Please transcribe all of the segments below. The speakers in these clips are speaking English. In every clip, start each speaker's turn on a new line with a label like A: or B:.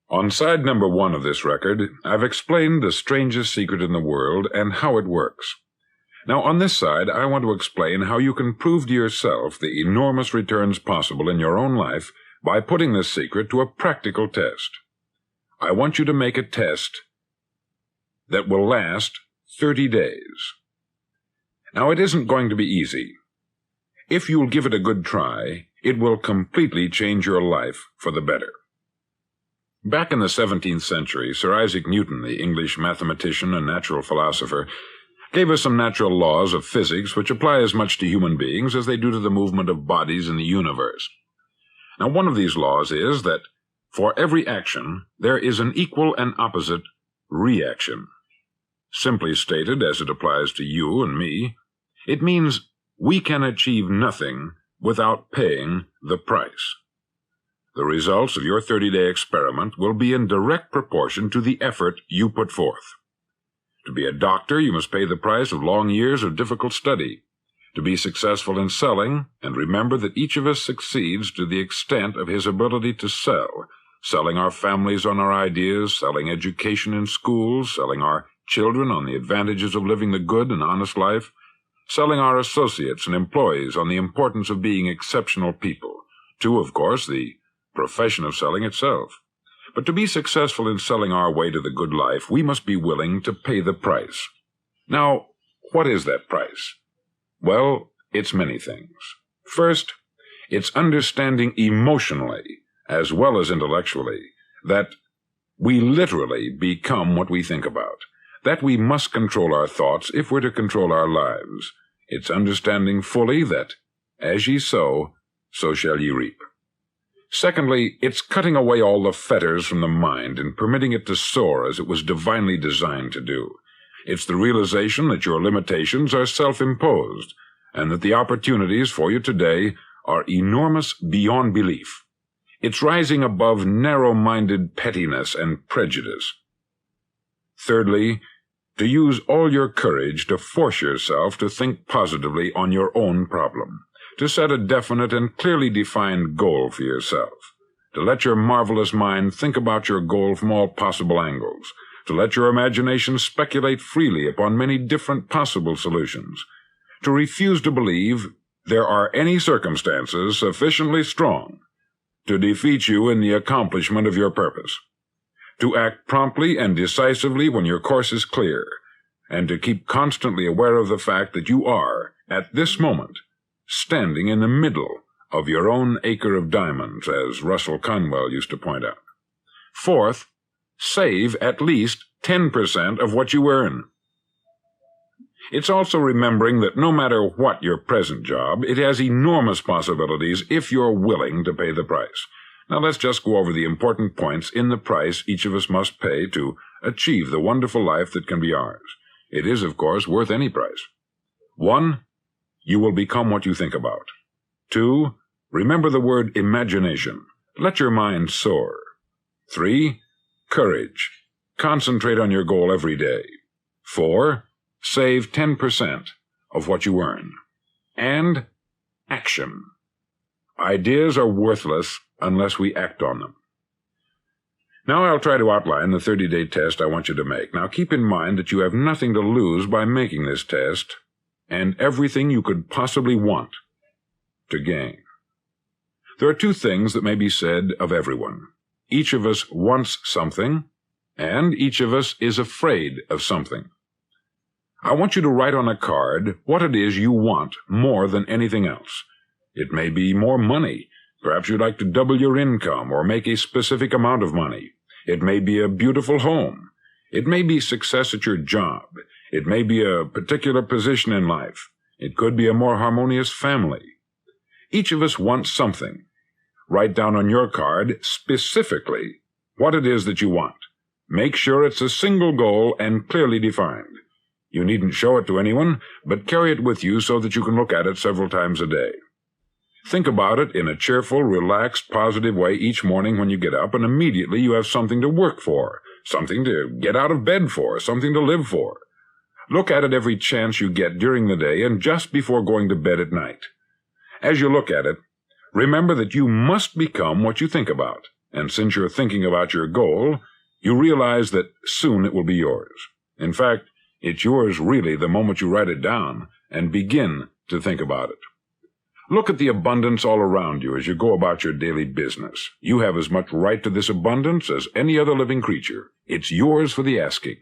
A: On side number 1 of this record, I've explained the strangest secret in the world and how it works. Now, on this side, I want to explain how you can prove to yourself the enormous returns possible in your own life by putting this secret to a practical test. I want you to make a test that will last 30 days. Now, it isn't going to be easy. If you'll give it a good try, it will completely change your life for the better. Back in the 17th century, Sir Isaac Newton, the English mathematician and natural philosopher, gave us some natural laws of physics which apply as much to human beings as they do to the movement of bodies in the universe. Now, one of these laws is that for every action, there is an equal and opposite reaction. Simply stated, as it applies to you and me, it means we can achieve nothing without paying the price. The results of your 30-day experiment will be in direct proportion to the effort you put forth. To be a doctor, you must pay the price of long years of difficult study. To be successful in selling, and remember that each of us succeeds to the extent of his ability to sell, selling our families on our ideas, selling education in schools, selling our children on the advantages of living the good and honest life, selling our associates and employees on the importance of being exceptional people, to, of course, the profession of selling itself. But to be successful in selling our way to the good life, we must be willing to pay the price. Now, what is that price? Well, it's many things. First, it's understanding emotionally, as well as intellectually, that we literally become what we think about, that we must control our thoughts if we're to control our lives. It's understanding fully that, as ye sow, so shall ye reap. Secondly, it's cutting away all the fetters from the mind and permitting it to soar as it was divinely designed to do. It's the realization that your limitations are self-imposed, and that the opportunities for you today are enormous beyond belief. It's rising above narrow-minded pettiness and prejudice. Thirdly, to use all your courage to force yourself to think positively on your own problem, to set a definite and clearly defined goal for yourself, to let your marvelous mind think about your goal from all possible angles, to let your imagination speculate freely upon many different possible solutions, to refuse to believe there are any circumstances sufficiently strong to defeat you in the accomplishment of your purpose, to act promptly and decisively when your course is clear, and to keep constantly aware of the fact that you are, at this moment, standing in the middle of your own acre of diamonds, as Russell Conwell used to point out. Fourth, save at least 10% of what you earn. It's also remembering that no matter what your present job, it has enormous possibilities if you're willing to pay the price. Now let's just go over the important points in the price each of us must pay to achieve the wonderful life that can be ours. It is, of course, worth any price. 1, you will become what you think about. 2, remember the word imagination. Let your mind soar. 3, courage. Concentrate on your goal every day. 4, save 10% of what you earn. And action. Ideas are worthless unless we act on them. Now I'll try to outline the 30-day test I want you to make. Now keep in mind that you have nothing to lose by making this test, and everything you could possibly want to gain. There are 2 things that may be said of everyone. Each of us wants something, and each of us is afraid of something. I want you to write on a card what it is you want more than anything else. It may be more money. Perhaps you'd like to double your income or make a specific amount of money. It may be a beautiful home. It may be success at your job. It may be a particular position in life. It could be a more harmonious family. Each of us wants something. Write down on your card specifically what it is that you want. Make sure it's a single goal and clearly defined. You needn't show it to anyone, but carry it with you so that you can look at it several times a day. Think about it in a cheerful, relaxed, positive way each morning when you get up, and immediately you have something to work for, something to get out of bed for, something to live for. Look at it every chance you get during the day and just before going to bed at night. As you look at it, remember that you must become what you think about, and since you're thinking about your goal, you realize that soon it will be yours. In fact, it's yours really the moment you write it down and begin to think about it. Look at the abundance all around you as you go about your daily business. You have as much right to this abundance as any other living creature. It's yours for the asking.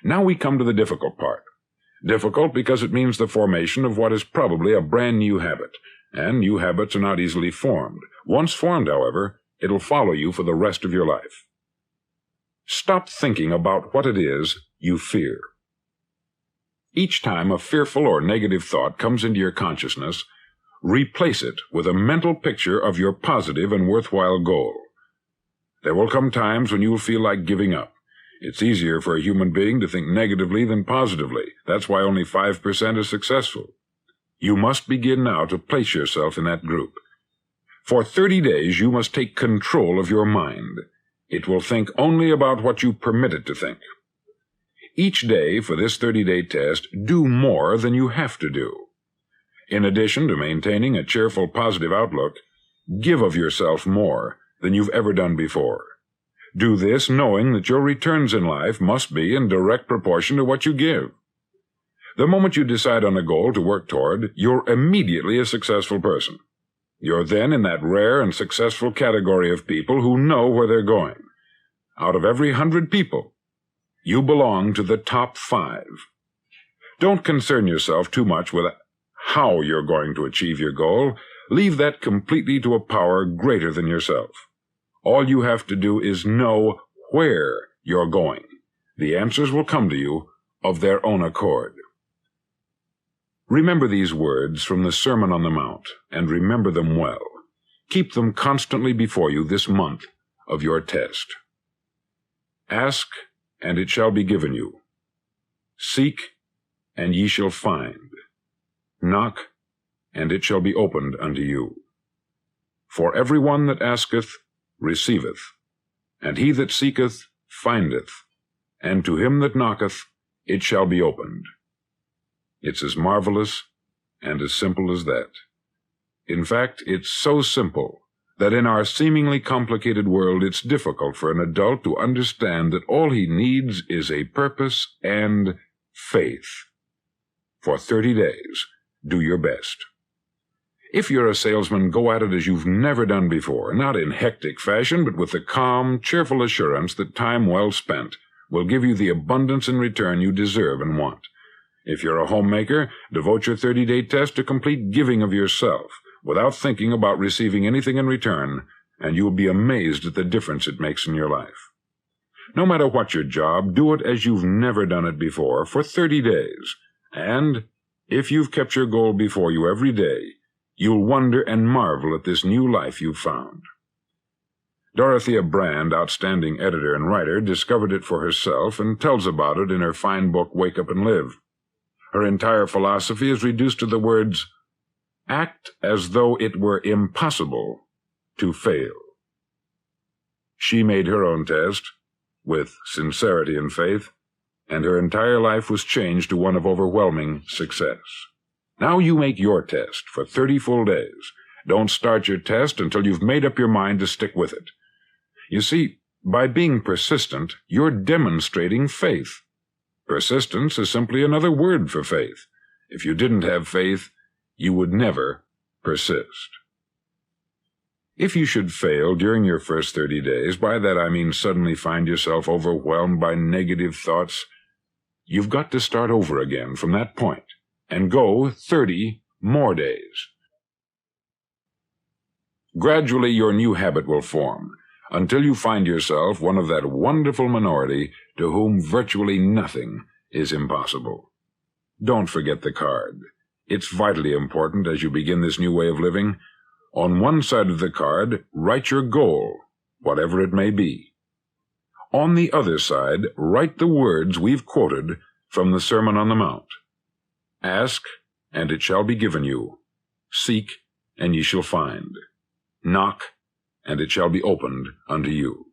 A: Now we come to the difficult part. Difficult because it means the formation of what is probably a brand new habit, and new habits are not easily formed. Once formed, however, it'll follow you for the rest of your life. Stop thinking about what it is you fear. Each time a fearful or negative thought comes into your consciousness, replace it with a mental picture of your positive and worthwhile goal. There will come times when you will feel like giving up. It's easier for a human being to think negatively than positively. That's why only 5% are successful. You must begin now to place yourself in that group. For 30 days, you must take control of your mind. It will think only about what you permit it to think. Each day for this 30-day test, do more than you have to do. In addition to maintaining a cheerful, positive outlook, give of yourself more than you've ever done before. Do this knowing that your returns in life must be in direct proportion to what you give. The moment you decide on a goal to work toward, you're immediately a successful person. You're then in that rare and successful category of people who know where they're going. Out of every 100 people, you belong to the top 5. Don't concern yourself too much with how you're going to achieve your goal. Leave that completely to a power greater than yourself. All you have to do is know where you're going. The answers will come to you of their own accord. Remember these words from the Sermon on the Mount, and remember them well. Keep them constantly before you this month of your test. Ask, and it shall be given you. Seek, and ye shall find. Knock, and it shall be opened unto you. For every one that asketh receiveth, and he that seeketh findeth, and to him that knocketh it shall be opened. It's as marvelous and as simple as that. In fact, it's so simple that in our seemingly complicated world it's difficult for an adult to understand that all he needs is a purpose and faith. For 30 days, do your best. If you're a salesman, go at it as you've never done before, not in hectic fashion, but with the calm, cheerful assurance that time well spent will give you the abundance in return you deserve and want. If you're a homemaker, devote your 30-day test to complete giving of yourself, without thinking about receiving anything in return, and you will be amazed at the difference it makes in your life. No matter what your job, do it as you've never done it before for 30 days, and if you've kept your goal before you every day, you'll wonder and marvel at this new life you've found. Dorothea Brand, outstanding editor and writer, discovered it for herself and tells about it in her fine book, Wake Up and Live. Her entire philosophy is reduced to the words, act as though it were impossible to fail. She made her own test, with sincerity and faith, and her entire life was changed to one of overwhelming success. Now you make your test for 30 full days. Don't start your test until you've made up your mind to stick with it. You see, by being persistent, you're demonstrating faith. Persistence is simply another word for faith. If you didn't have faith, you would never persist. If you should fail during your first 30 days, by that I mean suddenly find yourself overwhelmed by negative thoughts, you've got to start over again from that point and go 30 more days. Gradually your new habit will form, until you find yourself one of that wonderful minority to whom virtually nothing is impossible. Don't forget the card. It's vitally important as you begin this new way of living. On one side of the card, write your goal, whatever it may be. On the other side, write the words we've quoted from the Sermon on the Mount. Ask, and it shall be given you. Seek, and ye shall find. Knock, and it shall be opened unto you.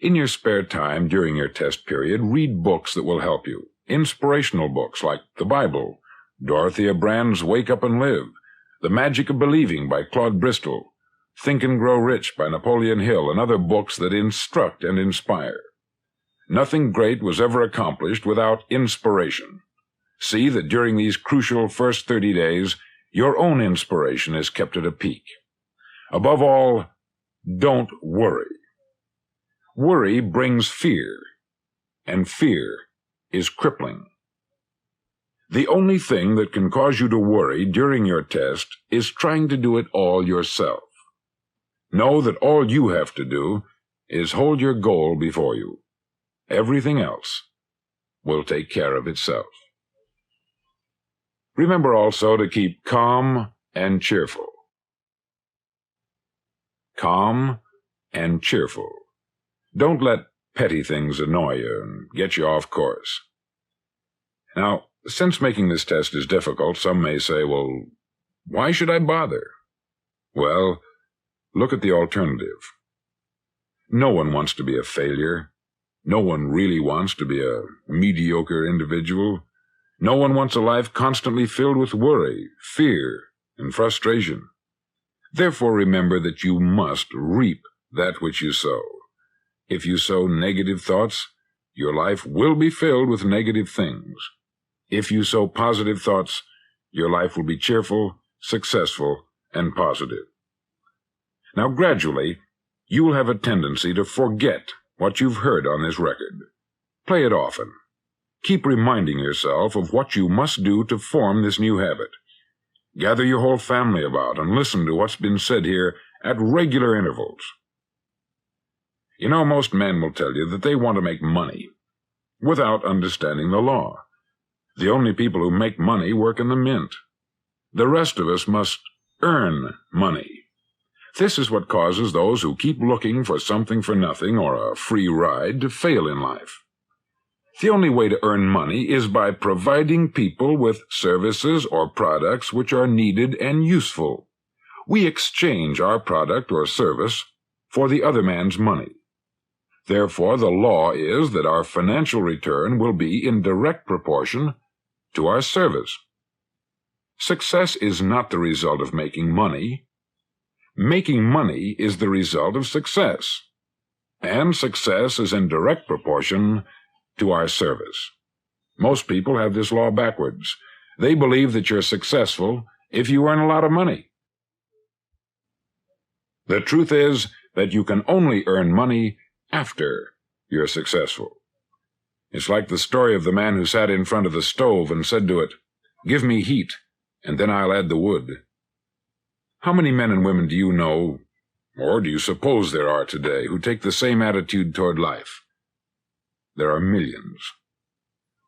A: In your spare time during your test period, read books that will help you. Inspirational books like the Bible, Dorothea Brand's Wake Up and Live, The Magic of Believing by Claude Bristol, Think and Grow Rich by Napoleon Hill, and other books that instruct and inspire. Nothing great was ever accomplished without inspiration. See that during these crucial first 30 days, your own inspiration is kept at a peak. Above all, don't worry. Worry brings fear, and fear is crippling. The only thing that can cause you to worry during your test is trying to do it all yourself. Know that all you have to do is hold your goal before you. Everything else will take care of itself. Remember also to keep calm and cheerful. Calm and cheerful. Don't let petty things annoy you and get you off course. Now, since making this test is difficult, some may say, well, why should I bother? Well, look at the alternative. No one wants to be a failure. No one really wants to be a mediocre individual. No one wants a life constantly filled with worry, fear, and frustration. Therefore, remember that you must reap that which you sow. If you sow negative thoughts, your life will be filled with negative things. If you sow positive thoughts, your life will be cheerful, successful, and positive. Now, gradually, you will have a tendency to forget what you've heard on this record. Play it often. Keep reminding yourself of what you must do to form this new habit. Gather your whole family about and listen to what's been said here at regular intervals. You know, most men will tell you that they want to make money without understanding the law. The only people who make money work in the mint. The rest of us must earn money. This is what causes those who keep looking for something for nothing or a free ride to fail in life. The only way to earn money is by providing people with services or products which are needed and useful. We exchange our product or service for the other man's money. Therefore, the law is that our financial return will be in direct proportion to our service. Success is not the result of making money. Making money is the result of success, and success is in direct proportion to our service. Most people have this law backwards. They believe that you're successful if you earn a lot of money. The truth is that you can only earn money after you're successful. It's like the story of the man who sat in front of the stove and said to it, "Give me heat, and then I'll add the wood." How many men and women do you know, or do you suppose there are today, who take the same attitude toward life? There are millions.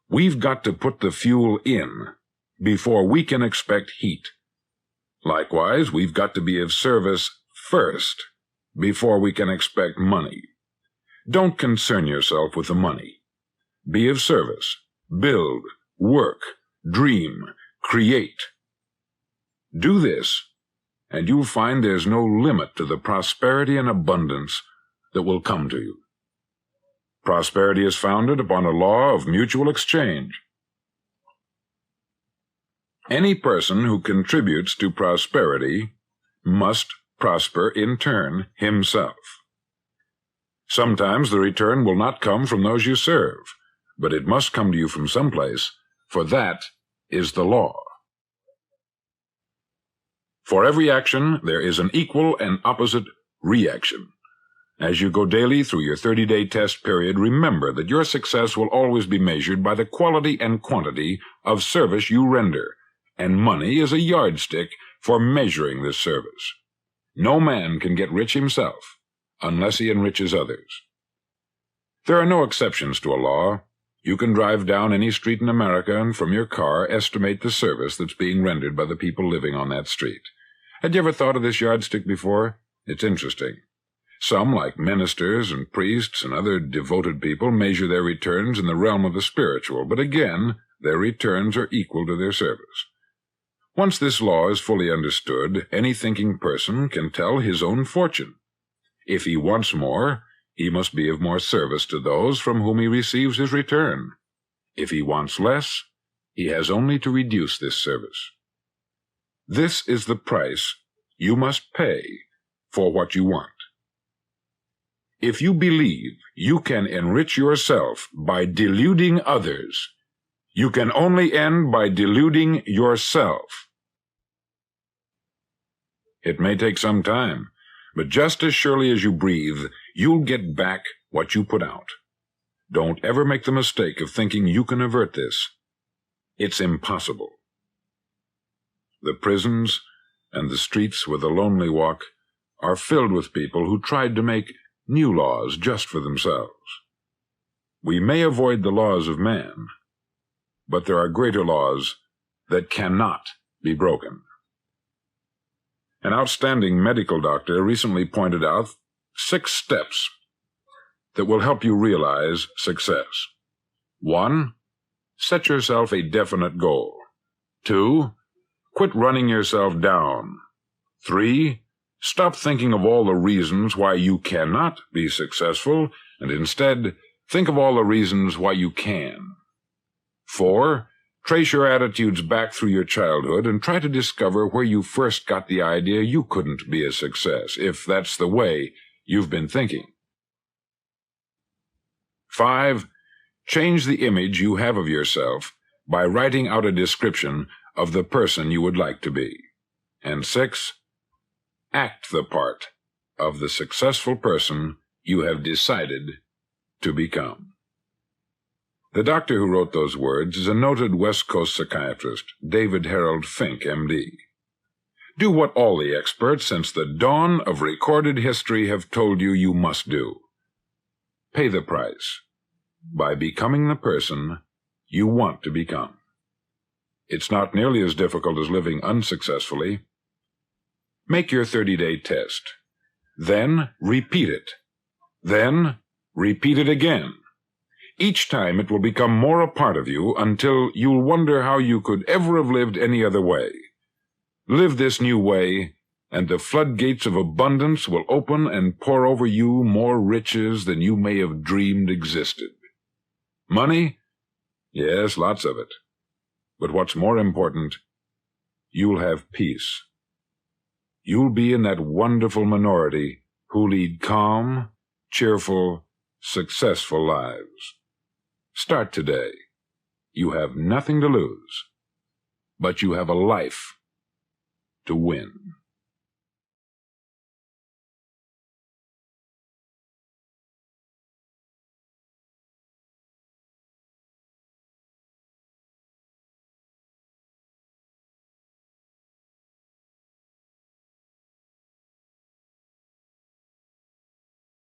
A: We've got to put the fuel in before we can expect heat. Likewise, we've got to be of service first before we can expect money. Don't concern yourself with the money. Be of service. Build, work, dream, create. Do this, and you'll find there's no limit to the prosperity and abundance that will come to you. Prosperity is founded upon a law of mutual exchange. Any person who contributes to prosperity must prosper in turn himself. Sometimes the return will not come from those you serve, but it must come to you from someplace, for that is the law. For every action, there is an equal and opposite reaction. As you go daily through your 30-day test period, remember that your success will always be measured by the quality and quantity of service you render, and money is a yardstick for measuring this service. No man can get rich himself unless he enriches others. There are no exceptions to a law. You can drive down any street in America and from your car estimate the service that's being rendered by the people living on that street. Had you ever thought of this yardstick before? It's interesting. Some, like ministers and priests and other devoted people, measure their returns in the realm of the spiritual, but again, their returns are equal to their service. Once this law is fully understood, any thinking person can tell his own fortune. If he wants more, he must be of more service to those from whom he receives his return. If he wants less, he has only to reduce this service. This is the price you must pay for what you want. If you believe you can enrich yourself by deluding others, you can only end by deluding yourself. It may take some time, but just as surely as you breathe, you'll get back what you put out. Don't ever make the mistake of thinking you can avert this. It's impossible. The prisons and the streets where the lonely walk are filled with people who tried to make new laws just for themselves. We may avoid the laws of man, but there are greater laws that cannot be broken. An outstanding medical doctor recently pointed out 6 steps that will help you realize success. 1. Set yourself a definite goal. 2. Quit running yourself down. 3. Stop thinking of all the reasons why you cannot be successful, and instead think of all the reasons why you can. 4. Trace your attitudes back through your childhood and try to discover where you first got the idea you couldn't be a success, if that's the way you've been thinking. 5. Change the image you have of yourself by writing out a description of the person you would like to be. And 6. Act the part of the successful person you have decided to become. The doctor who wrote those words is a noted West Coast psychiatrist, David Harold Fink, M.D. Do what all the experts since the dawn of recorded history have told you you must do. Pay the price by becoming the person you want to become. It's not nearly as difficult as living unsuccessfully. Make your 30-day test. Then repeat it. Then repeat it again. Each time it will become more a part of you until you'll wonder how you could ever have lived any other way. Live this new way, and the floodgates of abundance will open and pour over you more riches than you may have dreamed existed. Money? Yes, lots of it. But what's more important, you'll have peace. You'll be in that wonderful minority who lead calm, cheerful, successful lives. Start today. You have nothing to lose, but you have a life to win.